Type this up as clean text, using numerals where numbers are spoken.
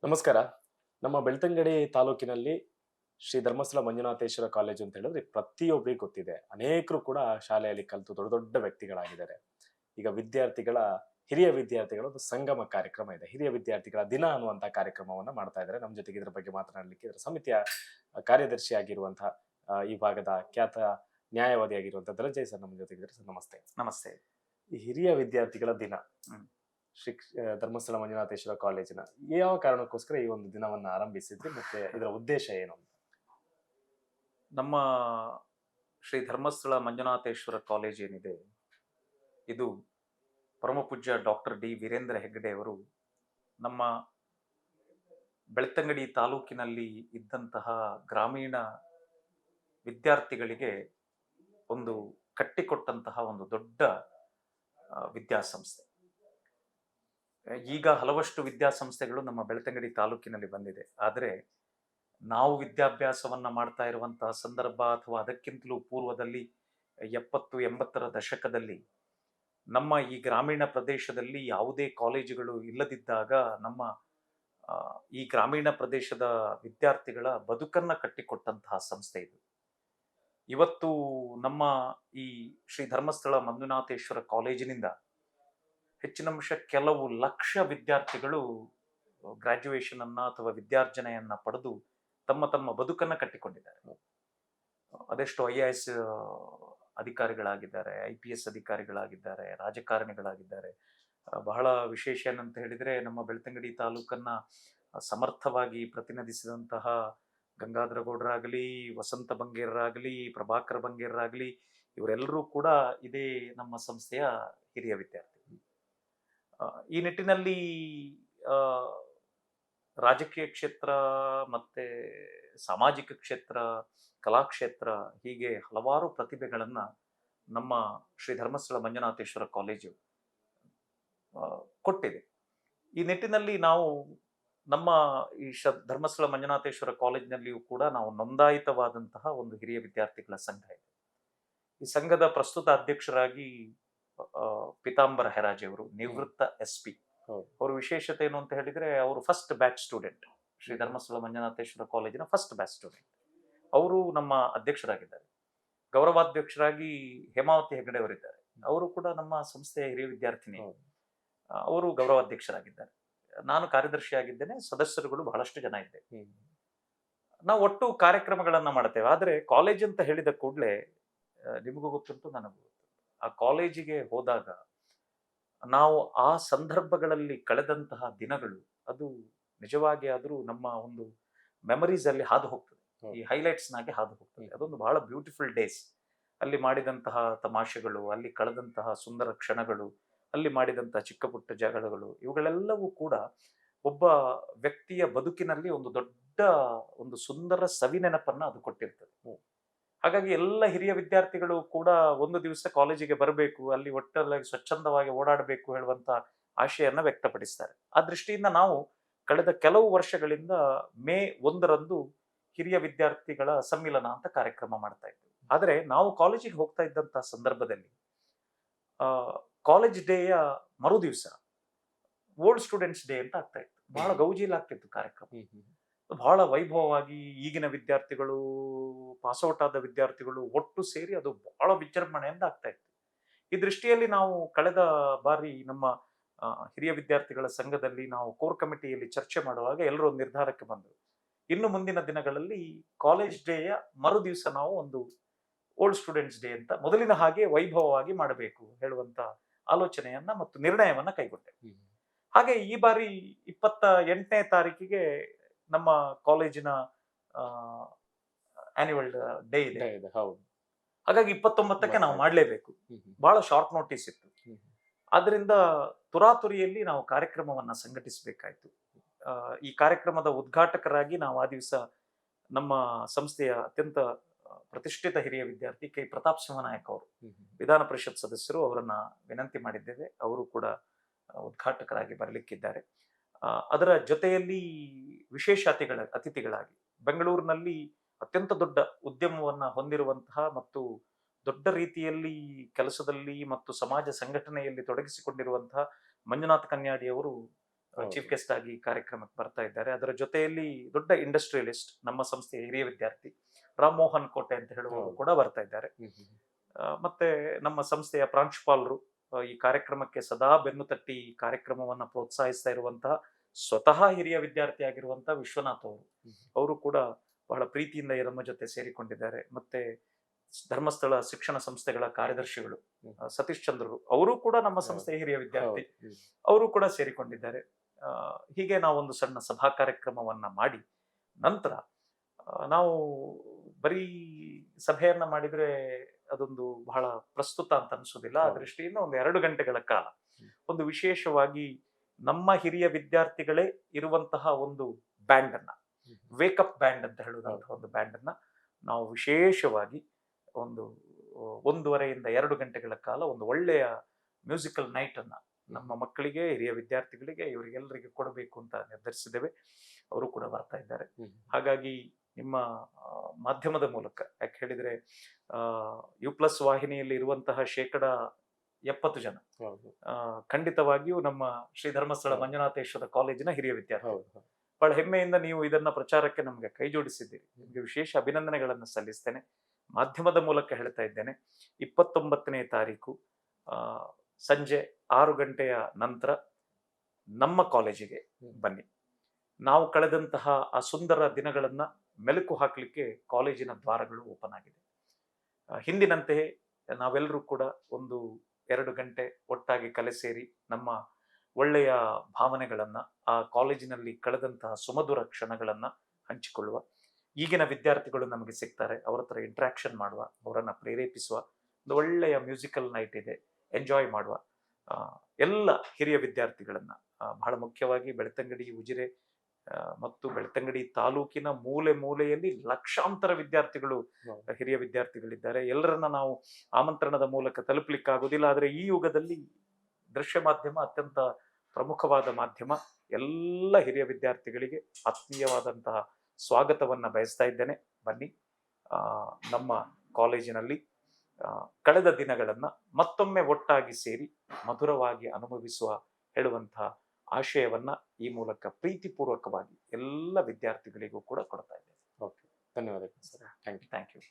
ನಮಸ್ಕಾರ. ನಮ್ಮ ಬೆಳ್ತಂಗಡಿ ತಾಲೂಕಿನಲ್ಲಿ ಶ್ರೀ ಧರ್ಮಸ್ಥಳ ಮಂಜುನಾಥೇಶ್ವರ ಕಾಲೇಜು ಅಂತ ಹೇಳಿದ್ರೆ ಪ್ರತಿಯೊಬ್ಬರಿಗೂ ಗೊತ್ತಿದೆ. ಅನೇಕರು ಕೂಡ ಆ ಶಾಲೆಯಲ್ಲಿ ಕಲಿತು ದೊಡ್ಡ ದೊಡ್ಡ ವ್ಯಕ್ತಿಗಳಾಗಿದ್ದಾರೆ. ಈಗ ಹಿರಿಯ ವಿದ್ಯಾರ್ಥಿಗಳ ಒಂದು ಸಂಗಮ ಕಾರ್ಯಕ್ರಮ ಇದೆ. ಹಿರಿಯ ವಿದ್ಯಾರ್ಥಿಗಳ ದಿನ ಅನ್ನುವಂತ ಕಾರ್ಯಕ್ರಮವನ್ನ ಮಾಡ್ತಾ ಇದ್ದಾರೆ. ನಮ್ಮ ಜೊತೆಗೆ ಇದ್ರ ಬಗ್ಗೆ ಮಾತನಾಡಲಿಕ್ಕೆ ಇದರ ಸಮಿತಿಯ ಕಾರ್ಯದರ್ಶಿಯಾಗಿರುವಂತಹ ಈ ಭಾಗದ ಖ್ಯಾತ ನ್ಯಾಯವಾದಿಯಾಗಿರುವಂತಹ ಧನಂಜಯ್ ಸರ್ ನಮ್ಮ ಜೊತೆಗಿದ್ದಾರೆ. ಸರ್ ನಮಸ್ತೆ. ನಮಸ್ತೆ. ಈ ಹಿರಿಯ ವಿದ್ಯಾರ್ಥಿಗಳ ದಿನ ಹ್ಮ್. ಧರ್ಮಸ್ಥಳ ಮಂಜುನಾಥೇಶ್ವರ ಕಾಲೇಜಿನ ಯಾವ ಕಾರಣಕ್ಕೋಸ್ಕರ ಈ ಒಂದು ದಿನವನ್ನ ಆರಂಭಿಸಿದ್ರಿ ಮತ್ತೆ ಇದರ ಉದ್ದೇಶ ಏನು ಅಂತ? ನಮ್ಮ ಶ್ರೀ ಧರ್ಮಸ್ಥಳ ಮಂಜುನಾಥೇಶ್ವರ ಕಾಲೇಜ್ ಏನಿದೆ, ಇದು ಪರಮಪೂಜ್ಯ ಡಾಕ್ಟರ್ ಡಿ ವೀರೇಂದ್ರ ಹೆಗ್ಗಡೆ ಅವರು ನಮ್ಮ ಬೆಳ್ತಂಗಡಿ ತಾಲೂಕಿನಲ್ಲಿ ಇದ್ದಂತಹ ಗ್ರಾಮೀಣ ವಿದ್ಯಾರ್ಥಿಗಳಿಗೆ ಒಂದು ಕಟ್ಟಿಕೊಟ್ಟಂತಹ ಒಂದು ದೊಡ್ಡ ವಿದ್ಯಾಸಂಸ್ಥೆ. ಈಗ ಹಲವಷ್ಟು ವಿದ್ಯಾಸಂಸ್ಥೆಗಳು ನಮ್ಮ ಬೆಳ್ತಂಗಡಿ ತಾಲೂಕಿನಲ್ಲಿ ಬಂದಿದೆ. ಆದರೆ ನಾವು ವಿದ್ಯಾಭ್ಯಾಸವನ್ನ ಮಾಡ್ತಾ ಇರುವಂತಹ ಸಂದರ್ಭ ಅಥವಾ ಅದಕ್ಕಿಂತಲೂ ಪೂರ್ವದಲ್ಲಿ 70-80ರ ದಶಕದಲ್ಲಿ ನಮ್ಮ ಈ ಗ್ರಾಮೀಣ ಪ್ರದೇಶದಲ್ಲಿ ಯಾವುದೇ ಕಾಲೇಜುಗಳು ಇಲ್ಲದಿದ್ದಾಗ ನಮ್ಮ ಈ ಗ್ರಾಮೀಣ ಪ್ರದೇಶದ ವಿದ್ಯಾರ್ಥಿಗಳ ಬದುಕನ್ನ ಕಟ್ಟಿಕೊಟ್ಟಂತಹ ಸಂಸ್ಥೆ ಇದು. ಇವತ್ತು ನಮ್ಮ ಈ ಶ್ರೀ ಧರ್ಮಸ್ಥಳ ಮಂಜುನಾಥೇಶ್ವರ ಕಾಲೇಜಿನಿಂದ ಹೆಚ್ಚಿನಂಶ ಕೆಲವು ಲಕ್ಷ ವಿದ್ಯಾರ್ಥಿಗಳು ಗ್ರಾಜ್ಯುಯೇಷನ್ ಅನ್ನ ಅಥವಾ ವಿದ್ಯಾರ್ಜನೆಯನ್ನ ಪಡೆದು ತಮ್ಮ ತಮ್ಮ ಬದುಕನ್ನ ಕಟ್ಟಿಕೊಂಡಿದ್ದಾರೆ. ಅದೆಷ್ಟು IAS ಅಧಿಕಾರಿಗಳಾಗಿದ್ದಾರೆ, IPS ಅಧಿಕಾರಿಗಳಾಗಿದ್ದಾರೆ, ರಾಜಕಾರಣಿಗಳಾಗಿದ್ದಾರೆ. ಬಹಳ ವಿಶೇಷ ಏನಂತ ಹೇಳಿದ್ರೆ, ನಮ್ಮ ಬೆಳ್ತಂಗಡಿ ತಾಲೂಕನ್ನ ಸಮರ್ಥವಾಗಿ ಪ್ರತಿನಿಧಿಸಿದಂತಹ ಗಂಗಾಧರ ಗೌಡರಾಗಲಿ, ವಸಂತ ಬಂಗೇರರಾಗಲಿ, ಪ್ರಭಾಕರ ಬಂಗೇರರಾಗಲಿ, ಇವರೆಲ್ಲರೂ ಕೂಡ ಇದೇ ನಮ್ಮ ಸಂಸ್ಥೆಯ ಹಿರಿಯ ವಿದ್ಯಾರ್ಥಿ. ಈ ನಿಟ್ಟಿನಲ್ಲಿ ರಾಜಕೀಯ ಕ್ಷೇತ್ರ ಮತ್ತೆ ಸಾಮಾಜಿಕ ಕ್ಷೇತ್ರ, ಕಲಾಕ್ಷೇತ್ರ, ಹೀಗೆ ಹಲವಾರು ಪ್ರತಿಭೆಗಳನ್ನ ನಮ್ಮ ಶ್ರೀ ಧರ್ಮಸ್ಥಳ ಮಂಜುನಾಥೇಶ್ವರ ಕಾಲೇಜು ಕೊಟ್ಟಿದೆ. ಈ ನಿಟ್ಟಿನಲ್ಲಿ ನಾವು ನಮ್ಮ ಈ ಧರ್ಮಸ್ಥಳ ಮಂಜುನಾಥೇಶ್ವರ ಕಾಲೇಜಿನಲ್ಲಿಯೂ ಕೂಡ ನಾವು ನೋಂದಾಯಿತವಾದಂತಹ ಒಂದು ಹಿರಿಯ ವಿದ್ಯಾರ್ಥಿಗಳ ಸಂಘ ಇದೆ. ಈ ಸಂಘದ ಪ್ರಸ್ತುತ ಅಧ್ಯಕ್ಷರಾಗಿ ಪಿತಾಂಬರ ಹೆರಾಜೆ ಅವರು, ನಿವೃತ್ತ SP. ಅವ್ರ ವಿಶೇಷತೆ ಏನು ಅಂತ ಹೇಳಿದ್ರೆ, ಅವರು first batch student, Shri Dharmasthala Manjunatheshwara ಕಾಲೇಜಿನ ಫಸ್ಟ್ ಬ್ಯಾಚ್ ಸ್ಟೂಡೆಂಟ್. ಅವರು ನಮ್ಮ ಅಧ್ಯಕ್ಷರಾಗಿದ್ದಾರೆ. ಗೌರವಾಧ್ಯಕ್ಷರಾಗಿ ಹೇಮಾವತಿ ಹೆಗಡೆ ಅವರಿದ್ದಾರೆ. ಅವರು ಕೂಡ ನಮ್ಮ ಸಂಸ್ಥೆಯ ಹಿರಿಯ ವಿದ್ಯಾರ್ಥಿನಿ. ಅವರು ಗೌರವಾಧ್ಯಕ್ಷರಾಗಿದ್ದಾರೆ. ನಾನು ಕಾರ್ಯದರ್ಶಿಯಾಗಿದ್ದೇನೆ. ಸದಸ್ಯರುಗಳು ಬಹಳಷ್ಟು ಜನ ಇದ್ದೇವೆ. ನಾವು ಒಟ್ಟು ಕಾರ್ಯಕ್ರಮಗಳನ್ನ ಮಾಡ್ತೇವೆ. ಆದ್ರೆ ಕಾಲೇಜ್ ಅಂತ ಹೇಳಿದ ಕೂಡಲೇ ನಿಮಗೂ ಗೊತ್ತುಂಟು, ನನಗೂ ಗೊತ್ತು, ಆ ಕಾಲೇಜಿಗೆ ಹೋದಾಗ ನಾವು ಆ ಸಂದರ್ಭಗಳಲ್ಲಿ ಕಳೆದಂತಹ ದಿನಗಳು ಅದು ನಿಜವಾಗಿ ಆದ್ರೂ ನಮ್ಮ ಒಂದು ಮೆಮರೀಸ್ ಅಲ್ಲಿ ಹಾದು ಹೋಗ್ತದೆ. ಈ ಹೈಲೈಟ್ಸ್ ನಾಗೆ ಹಾದು ಹೋಗ್ತದೆ. ಅದೊಂದು ಬಹಳ ಬ್ಯೂಟಿಫುಲ್ ಡೇಸ್. ಅಲ್ಲಿ ಮಾಡಿದಂತಹ ತಮಾಷೆಗಳು, ಅಲ್ಲಿ ಕಳೆದಂತಹ ಸುಂದರ ಕ್ಷಣಗಳು, ಅಲ್ಲಿ ಮಾಡಿದಂತಹ ಚಿಕ್ಕ ಪುಟ್ಟ ಜಗಳಗಳು, ಇವುಗಳೆಲ್ಲವೂ ಕೂಡ ಒಬ್ಬ ವ್ಯಕ್ತಿಯ ಬದುಕಿನಲ್ಲಿ ಒಂದು ದೊಡ್ಡ ಒಂದು ಸುಂದರ ಸವಿನೆನಪನ್ನ ಅದು ಕೊಟ್ಟಿರ್ತದೆ. ಹಾಗಾಗಿ ಎಲ್ಲ ಹಿರಿಯ ವಿದ್ಯಾರ್ಥಿಗಳು ಕೂಡ ಒಂದು ದಿವಸ ಕಾಲೇಜಿಗೆ ಬರಬೇಕು, ಅಲ್ಲಿ ಒಟ್ಟಲ್ಲಿ ಸ್ವಚ್ಛಂದವಾಗಿ ಓಡಾಡಬೇಕು ಹೇಳುವಂತ ಆಶೆಯನ್ನ ವ್ಯಕ್ತಪಡಿಸ್ತಾರೆ. ಆ ದೃಷ್ಟಿಯಿಂದ ನಾವು ಕಳೆದ ಕೆಲವು ವರ್ಷಗಳಿಂದ ಮೇ 1ರಂದು ಹಿರಿಯ ವಿದ್ಯಾರ್ಥಿಗಳ ಸಮ್ಮಿಲನ ಅಂತ ಕಾರ್ಯಕ್ರಮ ಮಾಡ್ತಾ ಇದ್ವಿ. ಆದ್ರೆ ನಾವು ಕಾಲೇಜಿಗೆ ಹೋಗ್ತಾ ಇದ್ದಂತಹ ಸಂದರ್ಭದಲ್ಲಿ ಕಾಲೇಜ್ ಡೇಯ ಮರು ದಿವಸ ಓಲ್ಡ್ ಸ್ಟೂಡೆಂಟ್ಸ್ ಡೇ ಅಂತ ಆಗ್ತಾ ಇತ್ತು. ಬಹಳ ಗೌಜಿಲ್ ಆಗ್ತಿತ್ತು ಕಾರ್ಯಕ್ರಮ. ಬಹಳ ವೈಭವವಾಗಿ ಈಗಿನ ವಿದ್ಯಾರ್ಥಿಗಳು, ಪಾಸ್ಔಟ್ ಆದ ವಿದ್ಯಾರ್ಥಿಗಳು ಒಟ್ಟು ಸೇರಿ ಅದು ಬಹಳ ವಿಜೃಂಭಣೆಯಿಂದ ಆಗ್ತಾ ಇತ್ತು. ಈ ದೃಷ್ಟಿಯಲ್ಲಿ ನಾವು ಕಳೆದ ಬಾರಿ ನಮ್ಮ ಹಿರಿಯ ವಿದ್ಯಾರ್ಥಿಗಳ ಸಂಘದಲ್ಲಿ ನಾವು ಕೋರ್ ಕಮಿಟಿಯಲ್ಲಿ ಚರ್ಚೆ ಮಾಡುವಾಗ ಎಲ್ಲರೂ ಒಂದು ನಿರ್ಧಾರಕ್ಕೆ ಬಂದರು. ಇನ್ನು ಮುಂದಿನ ದಿನಗಳಲ್ಲಿ ಕಾಲೇಜ್ ಡೇಯ ಮರು ದಿವಸ ನಾವು ಒಂದು ಓಲ್ಡ್ ಸ್ಟೂಡೆಂಟ್ಸ್ ಡೇ ಅಂತ ಮೊದಲಿನ ಹಾಗೆ ವೈಭವವಾಗಿ ಮಾಡಬೇಕು ಹೇಳುವಂತ ಆಲೋಚನೆಯನ್ನ ಮತ್ತು ನಿರ್ಣಯವನ್ನ ಕೈಗೊಂಡೆವು. ಹಾಗೆ ಈ ಬಾರಿ 28ನೇ ತಾರೀಕಿಗೆ ನಮ್ಮ ಕಾಲೇಜಿನ ಆನ್ಯುವಲ್ ಡೇ ಇದೆ. ಹಾಗಾಗಿ 29ಕ್ಕೆ ನಾವು ಮಾಡಲೇಬೇಕು. ಬಹಳ ಶಾರ್ಟ್ ನೋಟಿಸ್ ಇತ್ತು. ಆದ್ರಿಂದ ತುರಾತುರಿಯಲ್ಲಿ ನಾವು ಕಾರ್ಯಕ್ರಮವನ್ನ ಸಂಘಟಿಸಬೇಕಾಯ್ತು. ಈ ಕಾರ್ಯಕ್ರಮದ ಉದ್ಘಾಟಕರಾಗಿ ನಾವು ಆ ದಿವಸ ನಮ್ಮ ಸಂಸ್ಥೆಯ ಅತ್ಯಂತ ಪ್ರತಿಷ್ಠಿತ ಹಿರಿಯ ವಿದ್ಯಾರ್ಥಿ ಕೆ ಪ್ರತಾಪ್ ಸಿಂಹನಾಯಕ್ ಅವರು, ವಿಧಾನ ಪರಿಷತ್ ಸದಸ್ಯರು, ಅವರನ್ನ ವಿನಂತಿ ಮಾಡಿದ್ದೇವೆ. ಅವರು ಕೂಡ ಉದ್ಘಾಟಕರಾಗಿ ಬರಲಿಕ್ಕಿದ್ದಾರೆ. ಅದರ ಜೊತೆಯಲ್ಲಿ ವಿಶೇಷ ಅತಿಥಿಗಳಾಗಿ ಬೆಂಗಳೂರಿನಲ್ಲಿ ಅತ್ಯಂತ ದೊಡ್ಡ ಉದ್ಯಮವನ್ನ ಹೊಂದಿರುವಂತಹ ಮತ್ತು ದೊಡ್ಡ ರೀತಿಯಲ್ಲಿ ಕೆಲಸದಲ್ಲಿ ಮತ್ತು ಸಮಾಜ ಸಂಘಟನೆಯಲ್ಲಿ ತೊಡಗಿಸಿಕೊಂಡಿರುವಂತಹ ಮಂಜುನಾಥ್ ಕನ್ಯಾಡಿ ಅವರು ಹೌದು. ಚೀಫ್ ಗೆಸ್ಟ್ ಆಗಿ ಕಾರ್ಯಕ್ರಮಕ್ಕೆ ಬರ್ತಾ ಇದ್ದಾರೆ. ಅದರ ಜೊತೆಯಲ್ಲಿ ದೊಡ್ಡ ಇಂಡಸ್ಟ್ರಿಯಲಿಸ್ಟ್, ನಮ್ಮ ಸಂಸ್ಥೆಯ ಹಿರಿಯ ವಿದ್ಯಾರ್ಥಿ ರಾಮ್ ಮೋಹನ್ ಕೋಟೆ ಅಂತ ಹೇಳುವವರು ಹೌದು. ಕೂಡ ಬರ್ತಾ ಇದ್ದಾರೆ. ಮತ್ತೆ ನಮ್ಮ ಸಂಸ್ಥೆಯ ಪ್ರಾಂಶುಪಾಲರು ಈ ಕಾರ್ಯಕ್ರಮಕ್ಕೆ ಸದಾ ಬೆನ್ನು ತಟ್ಟಿ ಈ ಕಾರ್ಯಕ್ರಮವನ್ನ ಪ್ರೋತ್ಸಾಹಿಸ್ತಾ ಇರುವಂತಹ ಸ್ವತಃ ಹಿರಿಯ ವಿದ್ಯಾರ್ಥಿ ಆಗಿರುವಂತಹ ವಿಶ್ವನಾಥ್ ಅವರು, ಅವರು ಕೂಡ ಬಹಳ ಪ್ರೀತಿಯಿಂದ ನಮ್ಮ ಜೊತೆ ಸೇರಿಕೊಂಡಿದ್ದಾರೆ. ಮತ್ತೆ ಧರ್ಮಸ್ಥಳ ಶಿಕ್ಷಣ ಸಂಸ್ಥೆಗಳ ಕಾರ್ಯದರ್ಶಿಗಳು ಸತೀಶ್ ಚಂದ್ರರು, ಅವರು ಕೂಡ ನಮ್ಮ ಸಂಸ್ಥೆಯ ಹಿರಿಯ ವಿದ್ಯಾರ್ಥಿ, ಅವರು ಕೂಡ ಸೇರಿಕೊಂಡಿದ್ದಾರೆ. ಹೀಗೆ ನಾವೊಂದು ಸಣ್ಣ ಸಭಾ ಕಾರ್ಯಕ್ರಮವನ್ನ ಮಾಡಿ ನಂತರ ನಾವು ಬರೀ ಸಭೆಯನ್ನ ಮಾಡಿದ್ರೆ ಅದೊಂದು ಬಹಳ ಪ್ರಸ್ತುತ ಅಂತ ಅನ್ಸೋದಿಲ್ಲ. ಆ ದೃಷ್ಟಿಯಿಂದ ಒಂದು 2 ಗಂಟೆಗಳ ಕಾಲ ಒಂದು ವಿಶೇಷವಾಗಿ ನಮ್ಮ ಹಿರಿಯ ವಿದ್ಯಾರ್ಥಿಗಳೇ ಇರುವಂತಹ ಒಂದು ಬ್ಯಾಂಡ್ ಅನ್ನ, ವೇಕಪ್ ಬ್ಯಾಂಡ್ ಅಂತ ಹೇಳುವಂತಹ ಒಂದು ಬ್ಯಾಂಡ್ ಅನ್ನ ನಾವು ವಿಶೇಷವಾಗಿ ಒಂದು 1.5 ಇಂದ 2 ಗಂಟೆಗಳ ಕಾಲ ಒಂದು ಒಳ್ಳೆಯ ಮ್ಯೂಸಿಕಲ್ ನೈಟ್ ಅನ್ನ ನಮ್ಮ ಮಕ್ಕಳಿಗೆ, ಹಿರಿಯ ವಿದ್ಯಾರ್ಥಿಗಳಿಗೆ, ಇವರಿಗೆಲ್ಲರಿಗೆ ಕೊಡಬೇಕು ಅಂತ ನಿರ್ಧರಿಸಿದ್ದೇವೆ. ಅವರು ಕೂಡ ಬರ್ತಾ ಇದ್ದಾರೆ. ಹಾಗಾಗಿ ನಿಮ್ಮ ಮಾಧ್ಯಮದ ಮೂಲಕ, ಯಾಕೆ ಹೇಳಿದ್ರೆ U+ ವಾಹಿನಿಯಲ್ಲಿ ಇರುವಂತಹ 70% ಜನ ಖಂಡಿತವಾಗಿಯೂ ನಮ್ಮ ಶ್ರೀ ಧರ್ಮಸ್ಥಳ ಮಂಜುನಾಥೇಶ್ವರ ಕಾಲೇಜಿನ ಹಿರಿಯ ವಿದ್ಯಾರ್ಥಿ. ಬಹಳ ಹೆಮ್ಮೆಯಿಂದ ನೀವು ಇದನ್ನ ಪ್ರಚಾರಕ್ಕೆ ನಮಗೆ ಕೈ ಜೋಡಿಸಿದ್ದೀರಿ. ನಿಮಗೆ ವಿಶೇಷ ಅಭಿನಂದನೆಗಳನ್ನು ಸಲ್ಲಿಸ್ತೇನೆ. ಮಾಧ್ಯಮದ ಮೂಲಕ ಹೇಳ್ತಾ ಇದ್ದೇನೆ, 29ನೇ ತಾರೀಕು ಸಂಜೆ 6 ಗಂಟೆಯ ನಂತರ ನಮ್ಮ ಕಾಲೇಜಿಗೆ ಬನ್ನಿ. ನಾವು ಕಳೆದಂತಹ ಆ ಸುಂದರ ದಿನಗಳನ್ನ ಮೆಲುಕು ಹಾಕಲಿಕ್ಕೆ ಕಾಲೇಜಿನ ದ್ವಾರಗಳು ಓಪನ್ ಆಗಿದೆ. ಹಿಂದಿನಂತೆಯೇ ನಾವೆಲ್ಲರೂ ಕೂಡ 1-2 ಗಂಟೆ ಒಟ್ಟಾಗಿ ಕಲೆ ಸೇರಿ ನಮ್ಮ ಒಳ್ಳೆಯ ಭಾವನೆಗಳನ್ನ, ಆ ಕಾಲೇಜಿನಲ್ಲಿ ಕಳೆದಂತಹ ಸುಮಧುರ ಕ್ಷಣಗಳನ್ನ ಹಂಚಿಕೊಳ್ಳುವ. ಈಗಿನ ವಿದ್ಯಾರ್ಥಿಗಳು ನಮಗೆ ಸಿಗ್ತಾರೆ, ಅವರ ಹತ್ರ ಇಂಟ್ರಾಕ್ಷನ್ ಮಾಡುವ, ಅವರನ್ನ ಪ್ರೇರೇಪಿಸುವ ಒಂದು ಒಳ್ಳೆಯ ಮ್ಯೂಸಿಕಲ್ ನೈಟ್ ಇದೆ, ಎಂಜಾಯ್ ಮಾಡುವ. ಎಲ್ಲ ಹಿರಿಯ ವಿದ್ಯಾರ್ಥಿಗಳನ್ನ, ಬಹಳ ಮುಖ್ಯವಾಗಿ ಬೆಳ್ತಂಗಡಿ, ಉಜಿರೆ ಮತ್ತು ಬೆಳ್ತಂಗಡಿ ತಾಲೂಕಿನ ಮೂಲೆ ಮೂಲೆಯಲ್ಲಿ ಲಕ್ಷಾಂತರ ವಿದ್ಯಾರ್ಥಿಗಳು, ಹಿರಿಯ ವಿದ್ಯಾರ್ಥಿಗಳಿದ್ದಾರೆ. ಎಲ್ಲರನ್ನ ನಾವು ಆಮಂತ್ರಣದ ಮೂಲಕ ತಲುಪಲಿಕ್ಕಾಗೋದಿಲ್ಲ. ಆದರೆ ಈ ಯುಗದಲ್ಲಿ ದೃಶ್ಯ ಮಾಧ್ಯಮ ಅತ್ಯಂತ ಪ್ರಮುಖವಾದ ಮಾಧ್ಯಮ. ಎಲ್ಲ ಹಿರಿಯ ವಿದ್ಯಾರ್ಥಿಗಳಿಗೆ ಆತ್ಮೀಯವಾದಂತಹ ಸ್ವಾಗತವನ್ನ ಬಯಸ್ತಾ ಇದ್ದೇನೆ. ಬನ್ನಿ, ನಮ್ಮ ಕಾಲೇಜಿನಲ್ಲಿ ಕಳೆದ ದಿನಗಳನ್ನ ಮತ್ತೊಮ್ಮೆ ಒಟ್ಟಾಗಿ ಸೇರಿ ಮಧುರವಾಗಿ ಅನುಭವಿಸುವ ಹೇಳುವಂತಹ ಆಶಯವನ್ನ ಈ ಮೂಲಕ ಪ್ರೀತಿಪೂರ್ವಕವಾಗಿ ಎಲ್ಲ ವಿದ್ಯಾರ್ಥಿಗಳಿಗೂ ಕೂಡ ಕೊಡ್ತಾ ಇದ್ದೇನೆ. ಓಕೆ, ಧನ್ಯವಾದಗಳು ಸರ್. Thank you.